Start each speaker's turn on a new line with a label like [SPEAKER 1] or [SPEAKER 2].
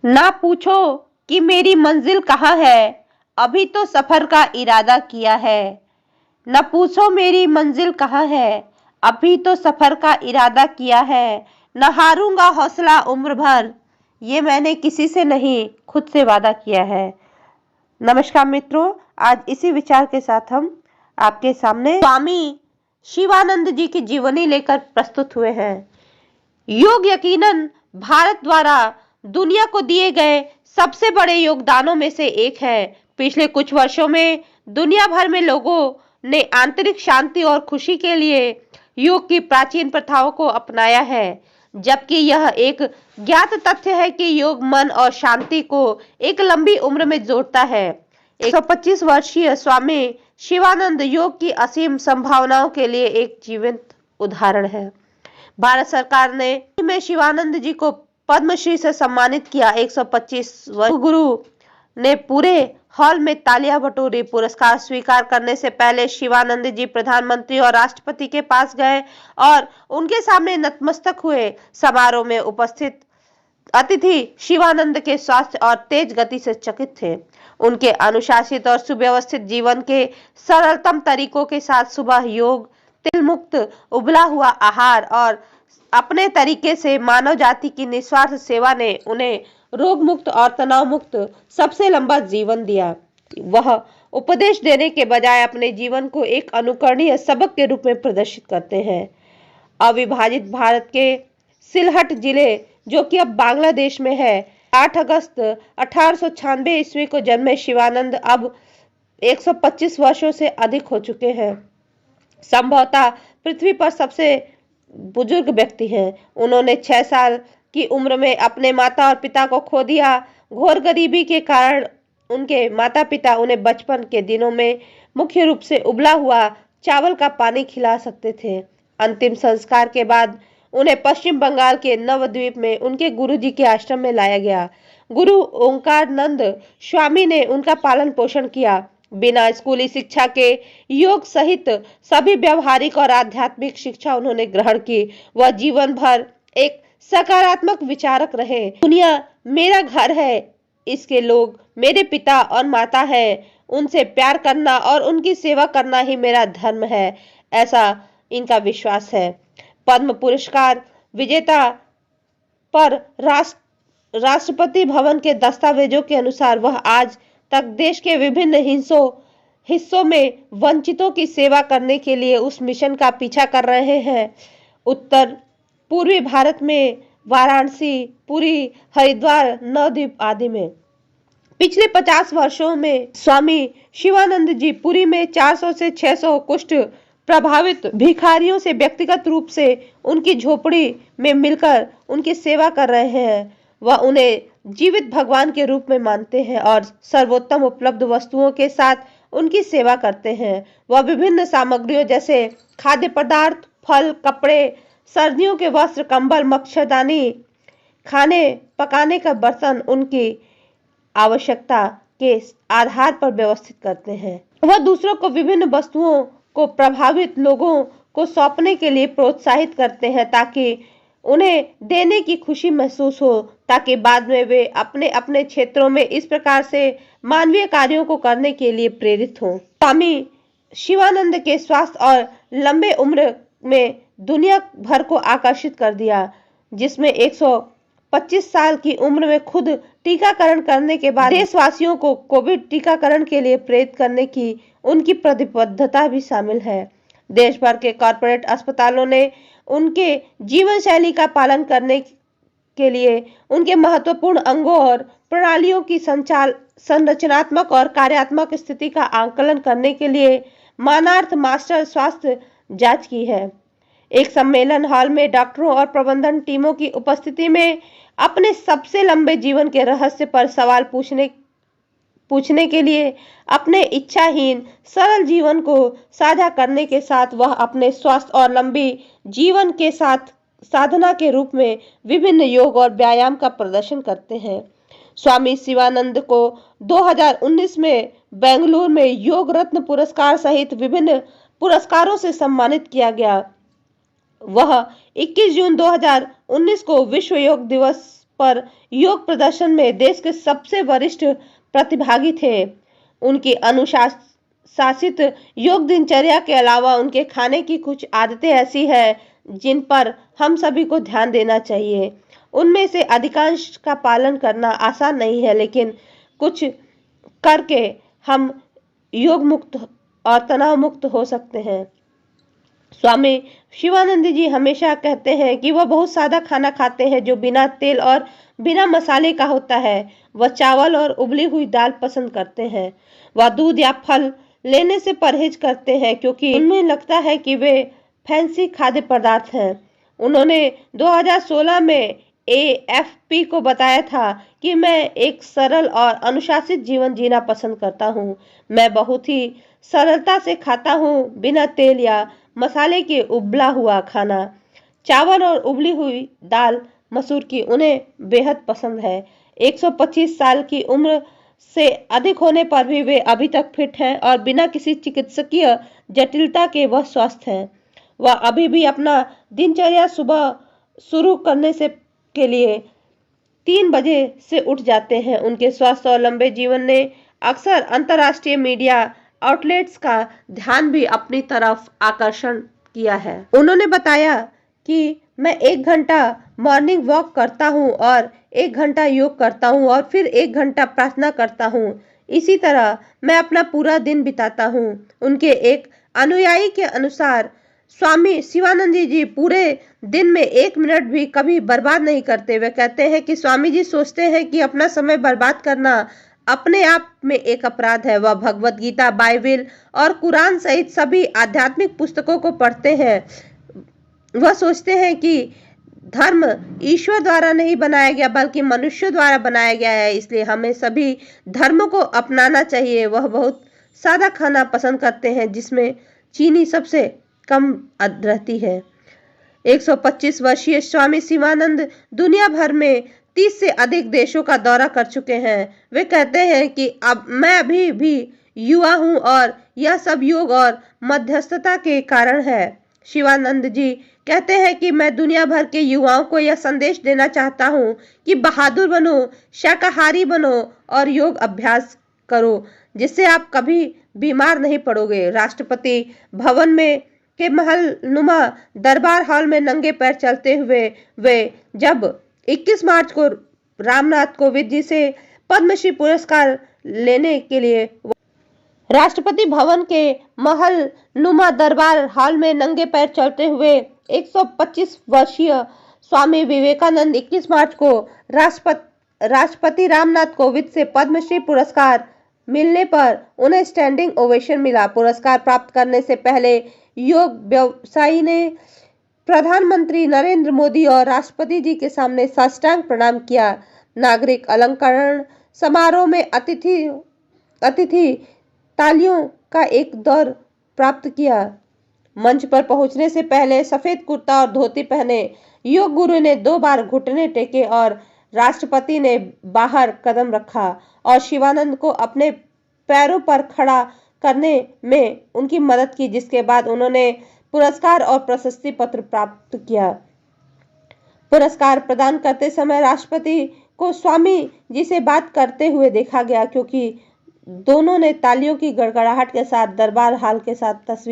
[SPEAKER 1] ना पूछो कि मेरी मंजिल कहाँ है, अभी तो सफर का इरादा किया है। न पूछो मेरी मंजिल कहाँ है, अभी तो सफर का इरादा किया है। न हारूंगा हौसला उम्र भर, ये मैंने किसी से नहीं खुद से वादा किया है। नमस्कार मित्रों, आज इसी विचार के साथ हम आपके सामने स्वामी शिवानंद जी की जीवनी लेकर प्रस्तुत हुए हैं। योग यकीनन भारत द्वारा दुनिया को दिए गए सबसे बड़े योगदानों में से एक है। पिछले कुछ वर्षों में दुनिया भर में लोगों ने आंतरिक शांति और खुशी के लिए योग की प्राचीन प्रथाओं को अपनाया है, जबकि यह एक ज्ञात तथ्य है कि योग मन और शांति को एक लंबी उम्र में जोड़ता है। 125 वर्षीय स्वामी शिवानंद योग की असीम संभावनाओं के लिए एक जीवंत उदाहरण है। भारत सरकार ने में शिवानंद जी को पद्मश्री से सम्मानित किया। 125 गुरु ने पूरे हॉल में तालियां बटोरी। पुरस्कार स्वीकार करने से पहले शिवानंद जी प्रधानमंत्री और राष्ट्रपति के पास गए और उनके सामने नतमस्तक हुए। समारोह में उपस्थित अतिथि शिवानंद के स्वास्थ्य और तेज गति से चकित थे। उनके अनुशासित और सुव्यवस्थित जीवन के सरलतम तरीकों के साथ सुबह योग, तेल मुक्त उबला हुआ आहार और अपने तरीके से मानव जाति की निस्वार्थ सेवा ने उन्हें रोग मुक्त और तनाव मुक्त सबसे लंबा जीवन दिया। वह उपदेश देने के बजाय अपने जीवन को एक अनुकरणीय सबक के रूप में प्रदर्शित करते हैं। अविभाजित भारत के सिलहट जिले, जो कि अब बांग्लादेश में है, 8 अगस्त 1896 ईस्वी को जन्मे शिवानंद अब 125 वर्षों से अधिक हो चुके हैं। संभवतः पृथ्वी पर सबसे बुजुर्ग व्यक्ति हैं। उन्होंने 6 साल की उम्र में अपने माता और पिता को खो दिया। घोर गरीबी के कारण उनके माता पिता उन्हें बचपन के दिनों में मुख्य रूप से उबला हुआ चावल का पानी खिला सकते थे। अंतिम संस्कार के बाद उन्हें पश्चिम बंगाल के नवद्वीप में उनके गुरुजी के आश्रम में लाया गया। गुरु ओंकारानंद स्वामी ने उनका पालन पोषण किया। बिना स्कूली शिक्षा के योग सहित सभी व्यवहारिक और आध्यात्मिक शिक्षा उन्होंने ग्रहण की। वह जीवन भर एक सकारात्मक विचारक रहे। दुनिया मेरा घर है, इसके लोग मेरे पिता और माता है, उनसे प्यार करना और उनकी सेवा करना ही मेरा धर्म है, ऐसा इनका विश्वास है। पद्म पुरस्कार विजेता पर राष्ट्रपति भवन के दस्तावेजों के अनुसार वह आज तक देश के विभिन्न हिस्सों में वंचितों की सेवा करने के लिए उस मिशन का पीछा कर रहे हैं। उत्तर पूर्वी भारत में वाराणसी, पुरी, हरिद्वार, नवद्वीप आदि में पिछले 50 वर्षों में स्वामी शिवानंद जी पुरी में 400 से 600 कुष्ठ प्रभावित भिखारियों से व्यक्तिगत रूप से उनकी झोपड़ी में मिलकर उनकी सेवा कर रहे हैं। वह उन्हें जीवित भगवान के रूप में मानते हैं और सर्वोत्तम उपलब्ध वस्तुओं के साथ उनकी सेवा करते हैं। वह विभिन्न सामग्रियों जैसे खाद्य पदार्थ, फल, कपड़े, सर्दियों के वस्त्र, कंबल, मच्छरदानी, खाने पकाने का बर्तन उनकी आवश्यकता के आधार पर व्यवस्थित करते हैं। वह दूसरों को विभिन्न वस्तुओं को प्रभावित लोगों को सौंपने के लिए प्रोत्साहित करते हैं ताकि उन्हें देने की खुशी महसूस हो, ताकि बाद में वे अपने अपने क्षेत्रों में इस प्रकार से मानवीय कार्यों को करने के लिए प्रेरित हों। स्वामी शिवानंद के स्वास्थ्य और लंबे उम्र में दुनिया भर को आकर्षित कर दिया, जिसमें 125 साल की उम्र में खुद टीकाकरण करने के बाद देशवासियों को कोविड टीकाकरण के लिए प्रेरित करने की उनकी प्रतिबद्धता भी शामिल है। देश भर के कॉर्पोरेट अस्पतालों ने उनके जीवन शैली का पालन करने के लिए उनके महत्वपूर्ण अंगों और प्रणालियों की संरचनात्मक और कार्यात्मक स्थिति का आकलन करने के लिए मानार्थ मास्टर स्वास्थ्य जांच की है। एक सम्मेलन हॉल में डॉक्टरों और प्रबंधन टीमों की उपस्थिति में अपने सबसे लंबे जीवन के रहस्य पर सवाल पूछने के लिए अपने इच्छाहीन सरल जीवन को साझा करने के साथ वह अपने स्वास्थ्य और लंबी जीवन के साथ साधना के रूप में विभिन्न योग और व्यायाम का प्रदर्शन करते हैं। स्वामी शिवानंद को 2019 में बेंगलुरु में योग रत्न पुरस्कार सहित विभिन्न पुरस्कारों से सम्मानित किया गया। वह 21 जून 2019 को विश्व योग दिवस पर योग प्रदर्शन में देश के सबसे वरिष्ठ प्रतिभागी थे। उनकी अनुशासित योग दिनचर्या के अलावा उनके खाने की कुछ आदतें ऐसी हैं जिन पर हम सभी को ध्यान देना चाहिए। उनमें से अधिकांश का पालन करना आसान नहीं है, लेकिन कुछ करके हम योग मुक्त और तनाव मुक्त हो सकते हैं। स्वामी शिवानंद जी हमेशा कहते हैं कि वह बहुत सादा खाना खाते हैं जो बिना तेल और बिना मसाले का होता है। वह चावल और उबली हुई दाल पसंद करते हैं। वह दूध या फल लेने से परहेज करते हैं क्योंकि उन्हें लगता है कि वे फैंसी खाद्य पदार्थ हैं। उन्होंने 2016 में AFP को बताया था कि मैं एक सरल और अनुशासित जीवन जीना पसंद करता हूँ। मैं बहुत ही सरलता से खाता हूँ, बिना तेल या मसाले के उबला हुआ खाना, चावल और उबली हुई दाल मसूर की उन्हें बेहद पसंद है। 125 साल की उम्र से अधिक होने पर भी वे अभी तक फिट हैं और बिना किसी चिकित्सकीय जटिलता के वह स्वस्थ हैं। वह अभी भी अपना दिनचर्या सुबह शुरू करने से के लिए 3 बजे से उठ जाते हैं। उनके स्वस्थ और लंबे जीवन ने अक्सर अंतर्राष्ट्रीय मीडिया आउटलेट्स का ध्यान भी अपनी तरफ आकर्षण किया है। उन्होंने बताया कि मैं 1 घंटा मॉर्निंग वॉक करता हूँ और 1 घंटा योग करता हूँ और फिर 1 घंटा प्रार्थना करता हूँ। इसी तरह मैं अपना पूरा दिन बिताता हूँ। उनके एक अनुयायी के अनुसार स्वामी शिवानंद जी पूरे दिन में 1 मिनट भी कभी बर्बाद नहीं करते। वे कहते हैं कि स्वामी जी सोचते हैं कि अपना समय बर्बाद करना अपने आप में एक अपराध है। वह भगवत गीता, बाइबिल और कुरान सहित सभी आध्यात्मिक पुस्तकों को पढ़ते हैं। वह सोचते हैं कि धर्म ईश्वर द्वारा नहीं बनाया गया बल्कि मनुष्य द्वारा बनाया गया है, इसलिए हमें सभी धर्मों को अपनाना चाहिए। वह बहुत सादा खाना पसंद करते हैं जिसमें चीनी सबसे कम रहती है। 125 वर्षीय स्वामी शिवानंद दुनिया भर में 30 से अधिक देशों का दौरा कर चुके हैं। वे कहते हैं कि अब मैं अभी भी युवा हूं और यह सब योग और मध्यस्थता के कारण है। शिवानंद जी कहते हैं कि मैं दुनिया भर के युवाओं को यह संदेश देना चाहता हूं कि बहादुर बनो, शाकाहारी बनो और योग अभ्यास करो, जिससे आप कभी बीमार नहीं पड़ोगे। राष्ट्रपति भवन में के महलनुमा दरबार हॉल में नंगे पैर चलते हुए वे जब 21 मार्च को रामनाथ कोविंद जी से पद्मश्री पुरस्कार लेने के लिए राष्ट्रपति भवन के महलनुमा दरबार हॉल में नंगे पैर चलते हुए 125 वर्षीय स्वामी विवेकानंद 21 मार्च को राष्ट्रपति रामनाथ कोविंद से पद्मश्री पुरस्कार मिलने पर उन्हें स्टैंडिंग ओवेशन मिला। पुरस्कार प्राप्त करने से पहले योग व्यवसायी ने प्रधानमंत्री नरेंद्र मोदी और राष्ट्रपति जी के सामने साष्टांग प्रणाम किया। नागरिक अलंकरण समारोह में अतिथि तालियों का एक दौर प्राप्त किया। मंच पर पहुंचने से पहले सफेद कुर्ता और धोती पहने योग गुरु ने 2 बार घुटने टेके और राष्ट्रपति ने बाहर कदम रखा और शिवानंद को अपने पैरों पर खड़ा करने में उनकी मदद की, जिसके बाद उन्होंने पुरस्कार और प्रशस्ति पत्र प्राप्त किया। पुरस्कार प्रदान करते समय राष्ट्रपति को स्वामी जी से बात करते हुए देखा गया, क्योंकि दोनों ने तालियों की गड़गड़ाहट के साथ दरबार हॉल के साथ तस्वीर